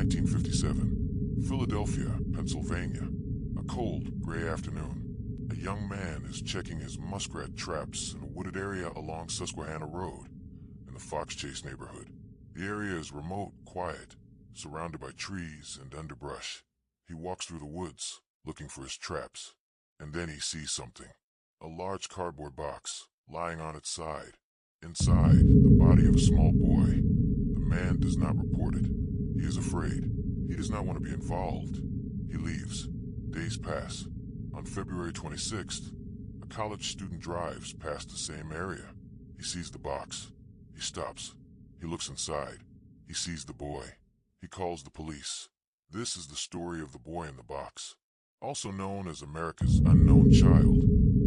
1957, Philadelphia, Pennsylvania. A cold, gray afternoon. A young man is checking his muskrat traps in a wooded area along Susquehanna Road in the Fox Chase neighborhood. The area is remote, quiet, surrounded by trees and underbrush. He walks through the woods, looking for his traps, and then he sees something. A large cardboard box, lying on its side. Inside, the body of a small boy. The man does not report it. He is afraid. He does not want to be involved. He leaves. Days pass. On February 26th, a college student drives past the same area. He sees the box. He stops. He looks inside. He sees the boy. He calls the police. This is the story of the boy in the box, also known as America's unknown child.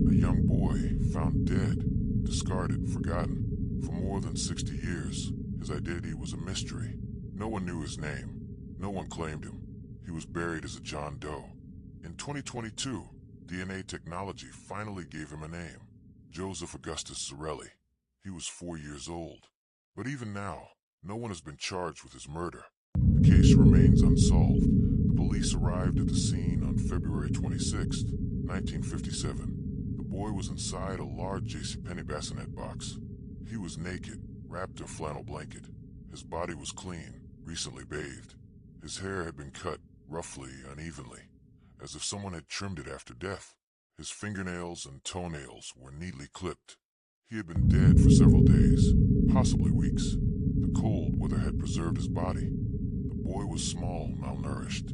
A young boy found dead, discarded, forgotten. For more than 60 years, his identity was a mystery. No one knew his name. No one claimed him. He was buried as a John Doe. In 2022, DNA technology finally gave him a name, Joseph Augustus Zarelli. He was 4 years old. But even now, no one has been charged with his murder. The case remains unsolved. The police arrived at the scene on February 26, 1957. The boy was inside a large JCPenney bassinet box. He was naked, wrapped in a flannel blanket. His body was clean, recently bathed. His hair had been cut, roughly, unevenly, as if someone had trimmed it after death. His fingernails and toenails were neatly clipped. He had been dead for several days, possibly weeks. The cold weather had preserved his body. The boy was small, malnourished.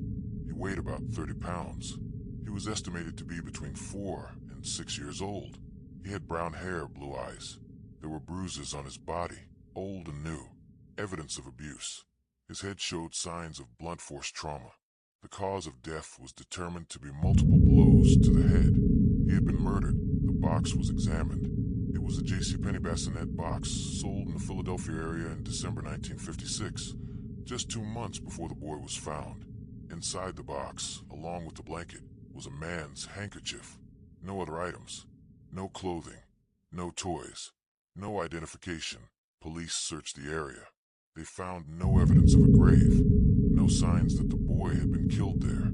He weighed about 30 pounds. He was estimated to be between 4 and 6 years old. He had brown hair, blue eyes. There were bruises on his body, old and new, evidence of abuse. His head showed signs of blunt force trauma. The cause of death was determined to be multiple blows to the head. He had been murdered. The box was examined. It was a JCPenney bassinet box sold in the Philadelphia area in December 1956, just 2 months before the boy was found. Inside the box, along with the blanket, was a man's handkerchief. No other items. No clothing. No toys. No identification. Police searched the area. They found no evidence of a grave. No signs that the boy had been killed there.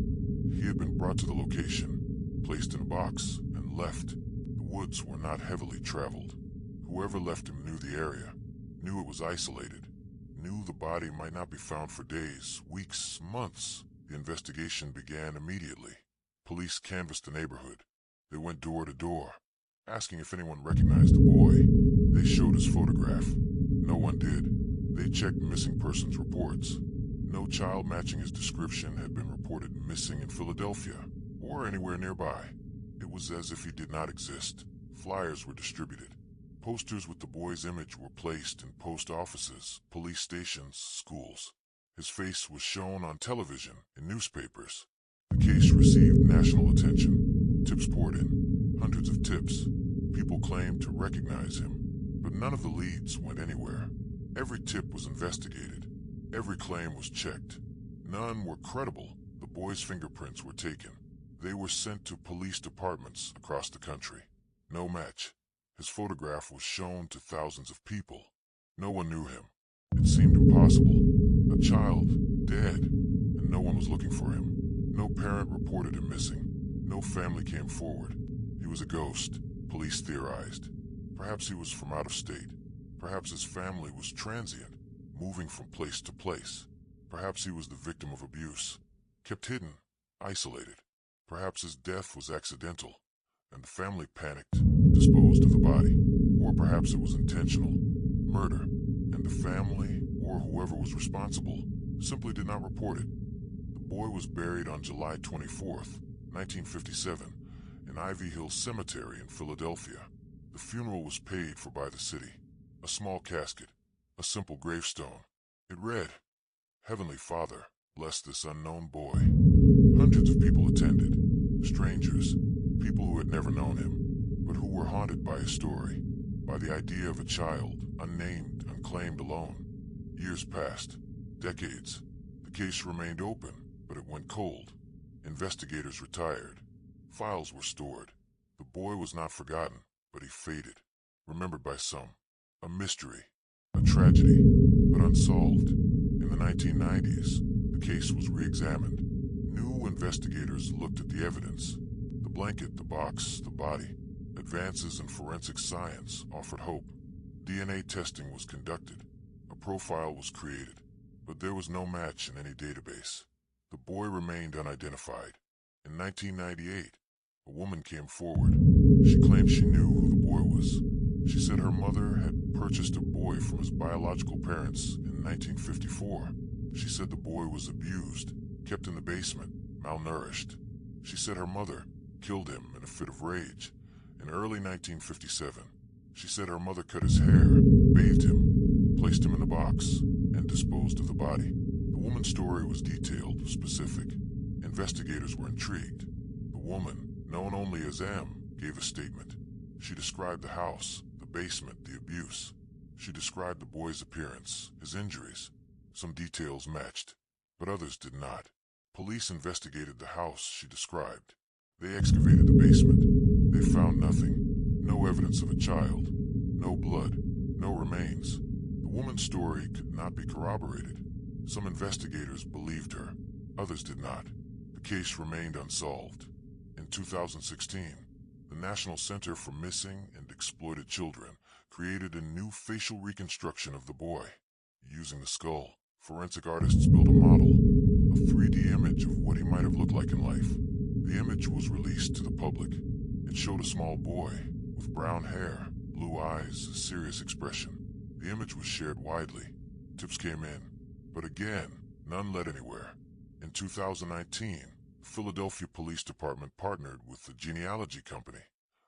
He had been brought to the location, placed in a box, and left. The woods were not heavily traveled. Whoever left him knew the area, knew it was isolated, knew the body might not be found for days, weeks, months. The investigation began immediately. Police canvassed the neighborhood. They went door to door, asking if anyone recognized the boy. They showed his photograph. No one did. They checked missing persons reports. No child matching his description had been reported missing in Philadelphia or anywhere nearby. It was as if he did not exist. Flyers were distributed. Posters with the boy's image were placed in post offices, police stations, schools. His face was shown on television and newspapers. The case received national attention. Tips poured in. Hundreds of tips. People claimed to recognize him, but none of the leads went anywhere. Every tip was investigated. Every claim was checked. None were credible. The boy's fingerprints were taken. They were sent to police departments across the country. No match. His photograph was shown to thousands of people. No one knew him. It seemed impossible. A child, dead, and no one was looking for him. No parent reported him missing. No family came forward. He was a ghost, police theorized. Perhaps he was from out of state. Perhaps his family was transient, moving from place to place. Perhaps he was the victim of abuse, kept hidden, isolated. Perhaps his death was accidental, and the family panicked, disposed of the body. Or perhaps it was intentional, murder, and the family, or whoever was responsible, simply did not report it. The boy was buried on July 24th, 1957, in Ivy Hill Cemetery in Philadelphia. The funeral was paid for by the city. A small casket, a simple gravestone. It read, "Heavenly Father, bless this unknown boy." Hundreds of people attended. Strangers, people who had never known him, but who were haunted by his story, by the idea of a child, unnamed, unclaimed, alone. Years passed, decades. The case remained open, but it went cold. Investigators retired. Files were stored. The boy was not forgotten, but he faded, remembered by some. A mystery, a tragedy, but unsolved. In the 1990s, the the case was re-examined. New investigators looked at the evidence. The blanket, the box, the body. Advances in forensic science offered hope. DNA testing was conducted. A profile was created. But there was no match in any database. The boy remained unidentified. In 1998, a woman came forward. She claimed she knew who the boy was. She said her mother had purchased a boy from his biological parents in 1954. She said the boy was abused, kept in the basement, malnourished. She said her mother killed him in a fit of rage. In early 1957, she said her mother cut his hair, bathed him, placed him in the box, and disposed of the body. The woman's story was detailed, specific. Investigators were intrigued. The woman, known only as M, gave a statement. She described the house, the basement, the abuse. She described the boy's appearance, his injuries. Some details matched, but others did not. Police investigated the house she described. They excavated the basement. They found nothing. No evidence of a child. No blood. No remains. The woman's story could not be corroborated. Some investigators believed her. Others did not. The case remained unsolved. In 2016, the National Center for Missing and Exploited Children created a new facial reconstruction of the boy. Using the skull, forensic artists built a model, a 3D image of what he might have looked like in life. The image was released to the public. It showed a small boy with brown hair, blue eyes, a serious expression. The image was shared widely. Tips came in, but again, none led anywhere. In 2019, the Philadelphia Police Department partnered with the genealogy company,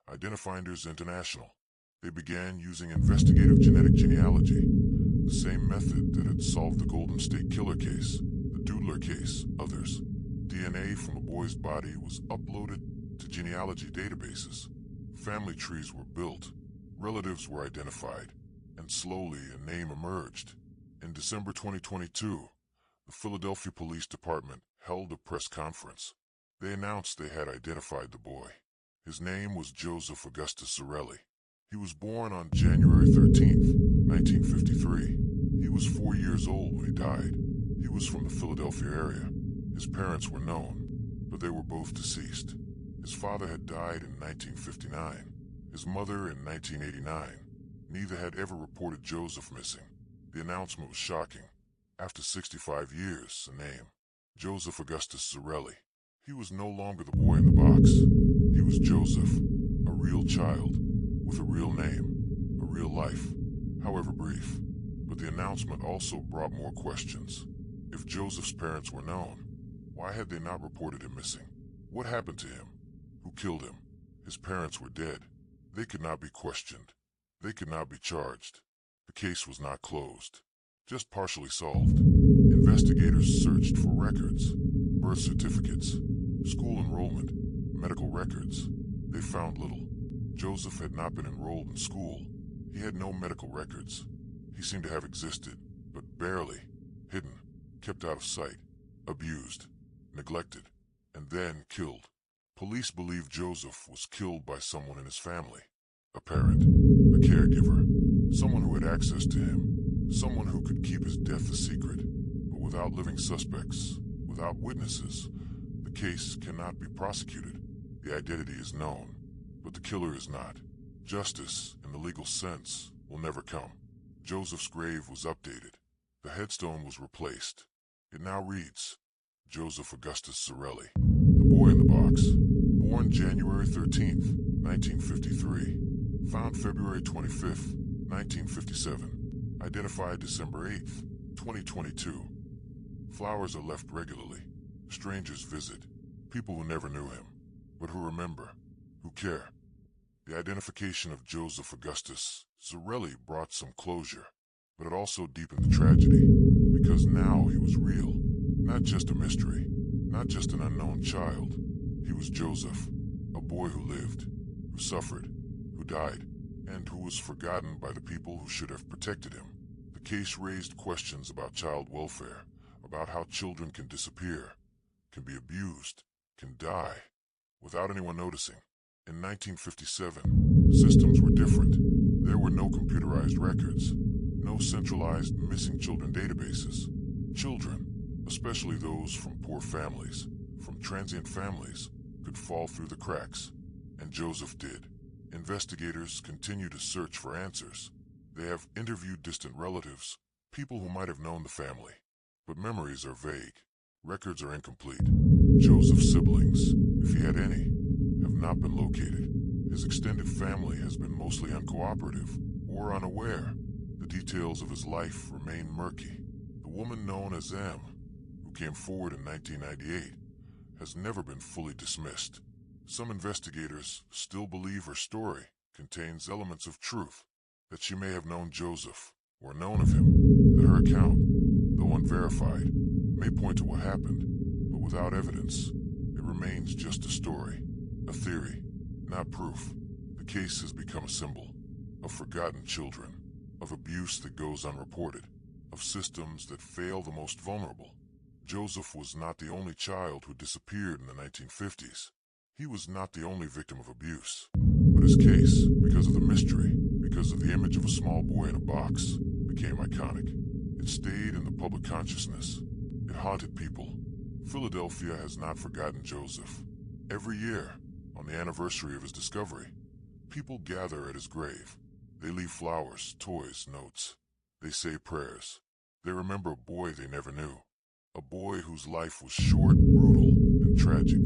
Identifinders International. They began using investigative genetic genealogy, the same method that had solved the Golden State Killer case, the Doodler case, others. DNA from a boy's body was uploaded to genealogy databases. Family trees were built, relatives were identified, and slowly a name emerged. In December 2022, the Philadelphia Police Department held a press conference. They announced they had identified the boy. His name was Joseph Augustus Zarelli. He was born on January 13th, 1953. He was 4 years old when he died. He was from the Philadelphia area. His parents were known, but they were both deceased. His father had died in 1959, his mother in 1989. Neither had ever reported Joseph missing. The announcement was shocking. After 65 years, a name. Joseph Augustus Zarelli. He was no longer the boy in the box. He was Joseph, a real child, with a real name, a real life, however brief. But the announcement also brought more questions. If Joseph's parents were known, why had they not reported him missing? What happened to him? Who killed him? His parents were dead. They could not be questioned. They could not be charged. The case was not closed, just partially solved. Investigators searched for records, birth certificates, school enrollment, medical records. They found little. Joseph had not been enrolled in school. He had no medical records. He seemed to have existed, but barely, hidden, kept out of sight, abused, neglected, and then killed. Police believe Joseph was killed by someone in his family. A parent, a caregiver, someone who had access to him, someone who could keep his death a secret. But without living suspects, without witnesses, the case cannot be prosecuted. The identity is known, but the killer is not. Justice, in the legal sense, will never come. Joseph's grave was updated. The headstone was replaced. It now reads, Joseph Augustus Zarelli, the boy in the box. Born January 13th, 1953. Found February 25th, 1957. Identified December 8th, 2022. Flowers are left regularly. Strangers visit. People who never knew him, but who remember, who care. The identification of Joseph Augustus Zarelli brought some closure, but it also deepened the tragedy, because now he was real. Not just a mystery, not just an unknown child. He was Joseph, a boy who lived, who suffered, who died, and who was forgotten by the people who should have protected him. The case raised questions about child welfare, about how children can disappear, can be abused, can die, without anyone noticing. In 1957, systems were different. There were no computerized records, no centralized missing children databases. Children, a especially those from poor families, from transient families, could fall through the cracks. And Joseph did. Investigators continue to search for answers. They have interviewed distant relatives, people who might have known the family. But memories are vague. Records are incomplete. Joseph's siblings, if he had any, have not been located. His extended family has been mostly uncooperative or unaware. The details of his life remain murky. The woman known as M, who came forward in 1998, has never been fully dismissed. Some investigators still believe her story contains elements of truth, that she may have known Joseph or known of him. That her account, though unverified, may point to what happened, but without evidence, it remains just a story, a theory, not proof. The case has become a symbol of forgotten children, of abuse that goes unreported, of systems that fail the most vulnerable. Joseph was not the only child who disappeared in the 1950s. He was not the only victim of abuse. But his case, because of the mystery, because of the image of a small boy in a box, became iconic. It stayed in the public consciousness. It haunted people. Philadelphia has not forgotten Joseph. Every year, on the anniversary of his discovery, people gather at his grave. They leave flowers, toys, notes. They say prayers. They remember a boy they never knew. A boy whose life was short, brutal, and tragic.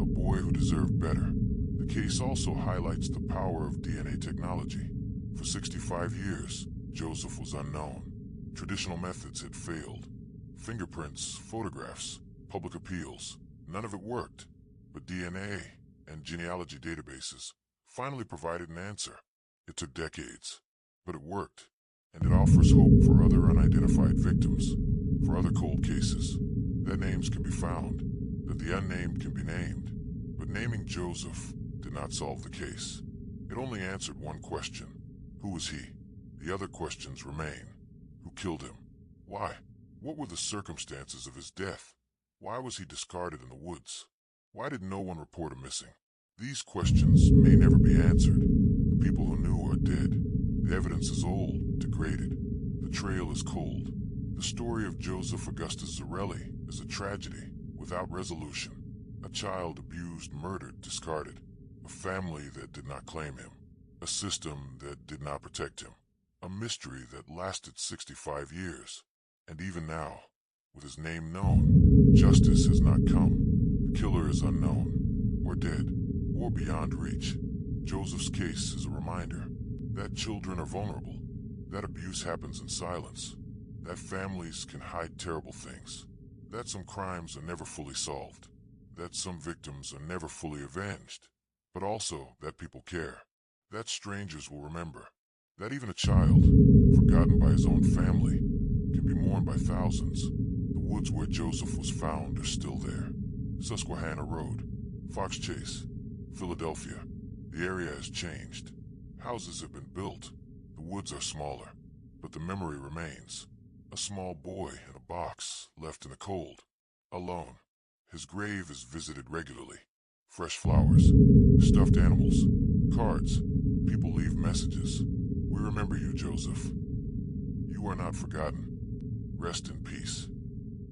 A boy who deserved better. The case also highlights the power of DNA technology. For 65 years, Joseph was unknown. Traditional methods had failed. Fingerprints, photographs, public appeals, none of it worked. But DNA and genealogy databases finally provided an answer. It took decades, but it worked, and it offers hope for other unidentified victims, for other cold cases. Their names can be found, that the unnamed can be named. But naming Joseph did not solve the case. It only answered one question. Who was he? The other questions remain. Who killed him? Why? What were the circumstances of his death? Why was he discarded in the woods? Why did no one report him missing? These questions may never be answered. The people who knew are dead. The evidence is old, degraded. The trail is cold. The story of Joseph Augustus Zarelli is a tragedy without resolution. A child abused, murdered, discarded. A family that did not claim him. A system that did not protect him. A mystery that lasted 65 years. And even now, with his name known, justice has not come. The killer is unknown, or dead, or beyond reach. Joseph's case is a reminder that children are vulnerable, that abuse happens in silence, that families can hide terrible things, that some crimes are never fully solved, that some victims are never fully avenged, but also that people care, that strangers will remember, that even a child, forgotten by his own family, can be mourned by thousands. The woods where Joseph was found are still there. Susquehanna Road, Fox Chase, Philadelphia. The area has changed. Houses have been built. The woods are smaller, but the memory remains. A small boy in a box, left in the cold, alone. His grave is visited regularly. Fresh flowers, stuffed animals, cards. People leave messages. We remember you, Joseph. You are not forgotten. Rest in peace.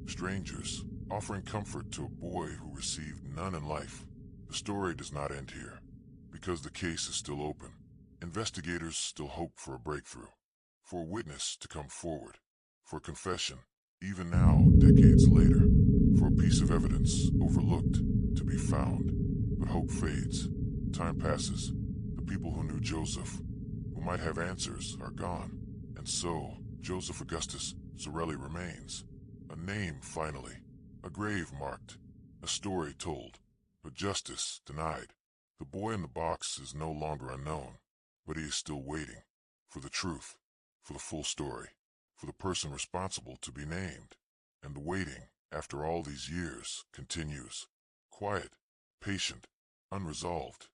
Strangers, offering comfort to a boy who received none in life. The story does not end here, because the case is still open. Investigators still hope for a breakthrough, for a witness to come forward, for a confession, even now, decades later, for a piece of evidence overlooked to be found. But hope fades. Time passes. The people who knew Joseph, who might have answers, are gone. And so, Joseph Augustus Zarelli remains. A name, finally. A grave marked. A story told. But justice denied. The boy in the box is no longer unknown, but he is still waiting. For the truth. For the full story. For the person responsible to be named. And the waiting, after all these years, continues. Quiet. Patient. Unresolved.